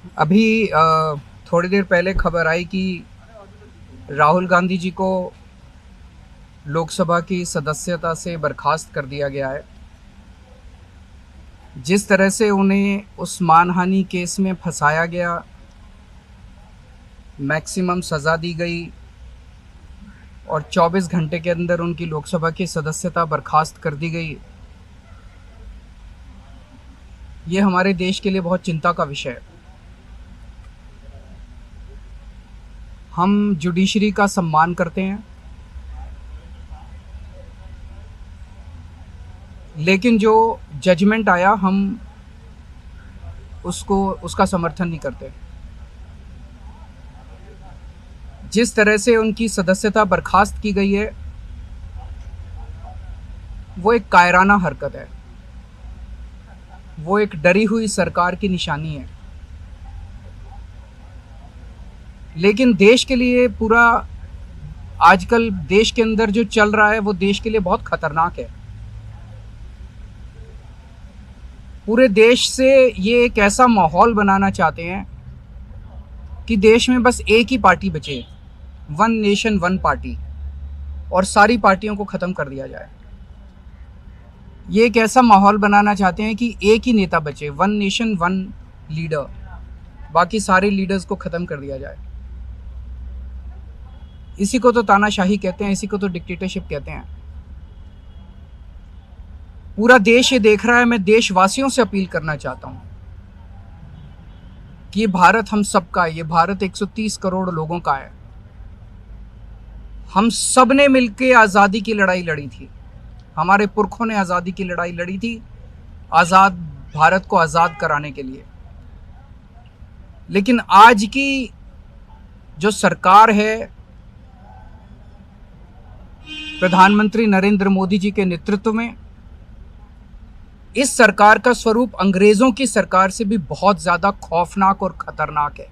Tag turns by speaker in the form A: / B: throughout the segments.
A: अभी थोड़ी देर पहले खबर आई कि राहुल गांधी जी को लोकसभा की सदस्यता से बर्खास्त कर दिया गया है। जिस तरह से उन्हें उस मानहानि केस में फंसाया गया, मैक्सिमम सज़ा दी गई और 24 घंटे के अंदर उनकी लोकसभा की सदस्यता बर्खास्त कर दी गई, ये हमारे देश के लिए बहुत चिंता का विषय है। हम जुडिशरी का सम्मान करते हैं, लेकिन जो जजमेंट आया हम उसका समर्थन नहीं करते। जिस तरह से उनकी सदस्यता बर्खास्त की गई है, वो एक कायराना हरकत है, वो एक डरी हुई सरकार की निशानी है। लेकिन देश के लिए पूरा आजकल देश के अंदर जो चल रहा है वो देश के लिए बहुत खतरनाक है। पूरे देश से ये एक ऐसा माहौल बनाना चाहते हैं कि देश में बस एक ही पार्टी बचे, वन नेशन वन पार्टी, और सारी पार्टियों को ख़त्म कर दिया जाए। ये एक ऐसा माहौल बनाना चाहते हैं कि एक ही नेता बचे, वन नेशन वन लीडर, बाकी सारे लीडर्स को ख़त्म कर दिया जाए। इसी को तो तानाशाही कहते हैं, इसी को तो डिक्टेटरशिप कहते हैं। पूरा देश ये देख रहा है। मैं देशवासियों से अपील करना चाहता हूँ कि ये भारत हम सबका है, ये भारत 130 करोड़ लोगों का है। हम सब ने मिलकर आज़ादी की लड़ाई लड़ी थी, हमारे पुरखों ने आज़ादी की लड़ाई लड़ी थी, आज़ाद भारत को आज़ाद कराने के लिए। लेकिन आज की जो सरकार है, प्रधानमंत्री नरेंद्र मोदी जी के नेतृत्व में, इस सरकार का स्वरूप अंग्रेजों की सरकार से भी बहुत ज़्यादा खौफनाक और खतरनाक है।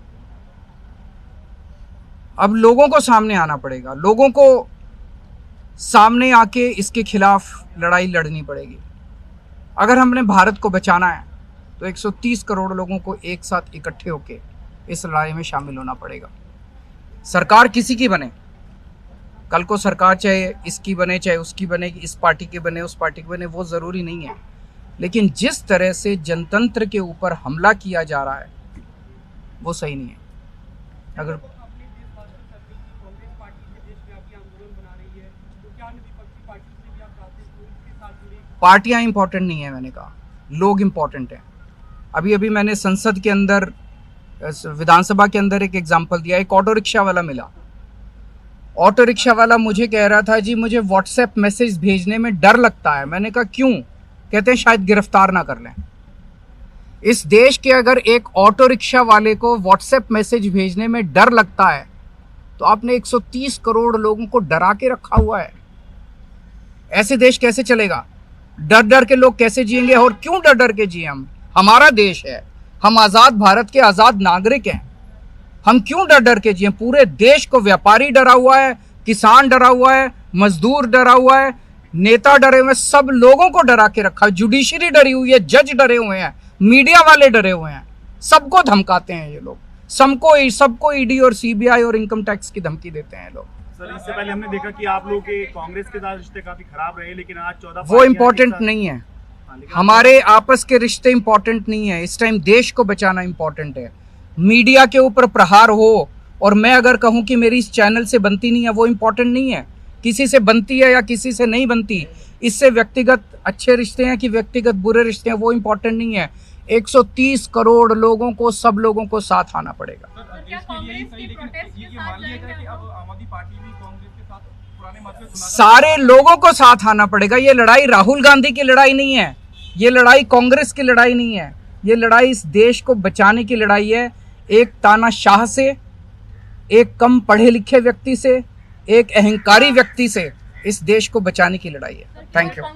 A: अब लोगों को सामने आना पड़ेगा, लोगों को सामने आके इसके खिलाफ लड़ाई लड़नी पड़ेगी। अगर हमने भारत को बचाना है तो 130 करोड़ लोगों को एक साथ इकट्ठे होके इस लड़ाई में शामिल होना पड़ेगा। सरकार किसी की बने, कल को सरकार चाहे इसकी बने चाहे उसकी बने, इस पार्टी की बने उस पार्टी की बने, वो ज़रूरी नहीं है। लेकिन जिस तरह से जनतंत्र के ऊपर हमला किया जा रहा है वो सही नहीं है। अगर पार्टियां इंपॉर्टेंट नहीं है, मैंने कहा लोग इंपॉर्टेंट हैं। अभी अभी मैंने संसद के अंदर, विधानसभा के अंदर एक एग्जाम्पल दिया। एक ऑटो रिक्शा वाला मिला, ऑटो रिक्शा वाला मुझे कह रहा था जी मुझे व्हाट्सएप मैसेज भेजने में डर लगता है। मैंने कहा क्यों? कहते हैं शायद गिरफ्तार ना कर लें। इस देश के अगर एक ऑटो रिक्शा वाले को व्हाट्सएप मैसेज भेजने में डर लगता है तो आपने 130 करोड़ लोगों को डरा के रखा हुआ है। ऐसे देश कैसे चलेगा? डर डर के लोग कैसे जिएंगे? और क्यों डर डर के जिए? हमारा देश है, हम आज़ाद भारत के आज़ाद नागरिक हैं, हम क्यों डर डर के जिए? पूरे देश को व्यापारी डरा हुआ है, किसान डरा हुआ है, मजदूर डरा हुआ है, नेता डरे हुए हैं, सब लोगों को डरा के रखा है। जुडिशरी डरी हुई है, जज डरे हुए हैं, मीडिया वाले डरे हुए हैं, सबको धमकाते हैं ये लोग, सबको ईडी और सीबीआई और इनकम टैक्स की धमकी देते हैं लोग।
B: सर, इससे पहले हमने देखा कि आप लोग के कांग्रेस के साथ रिश्ते काफी खराब रहे, लेकिन आज 14
A: वो इम्पोर्टेंट नहीं है। हमारे आपस के रिश्ते इंपॉर्टेंट नहीं है। इस टाइम देश को बचाना इंपॉर्टेंट है। मीडिया के ऊपर प्रहार हो और मैं अगर कहूं कि मेरी इस चैनल से बनती नहीं है, वो इंपॉर्टेंट नहीं है। किसी से बनती है या किसी से नहीं बनती, इससे व्यक्तिगत अच्छे रिश्ते हैं कि व्यक्तिगत बुरे रिश्ते हैं, वो इंपॉर्टेंट नहीं है। 130 करोड़ लोगों को, सब लोगों को साथ आना पड़ेगा। सारे लोगों को साथ आना पड़ेगा। ये लड़ाई राहुल गांधी की लड़ाई नहीं है, ये लड़ाई कांग्रेस की लड़ाई नहीं है, ये लड़ाई इस देश को बचाने की लड़ाई है। एक तानाशाह से, एक कम पढ़े लिखे व्यक्ति से, एक अहंकारी व्यक्ति से इस देश को बचाने की लड़ाई है। Thank you.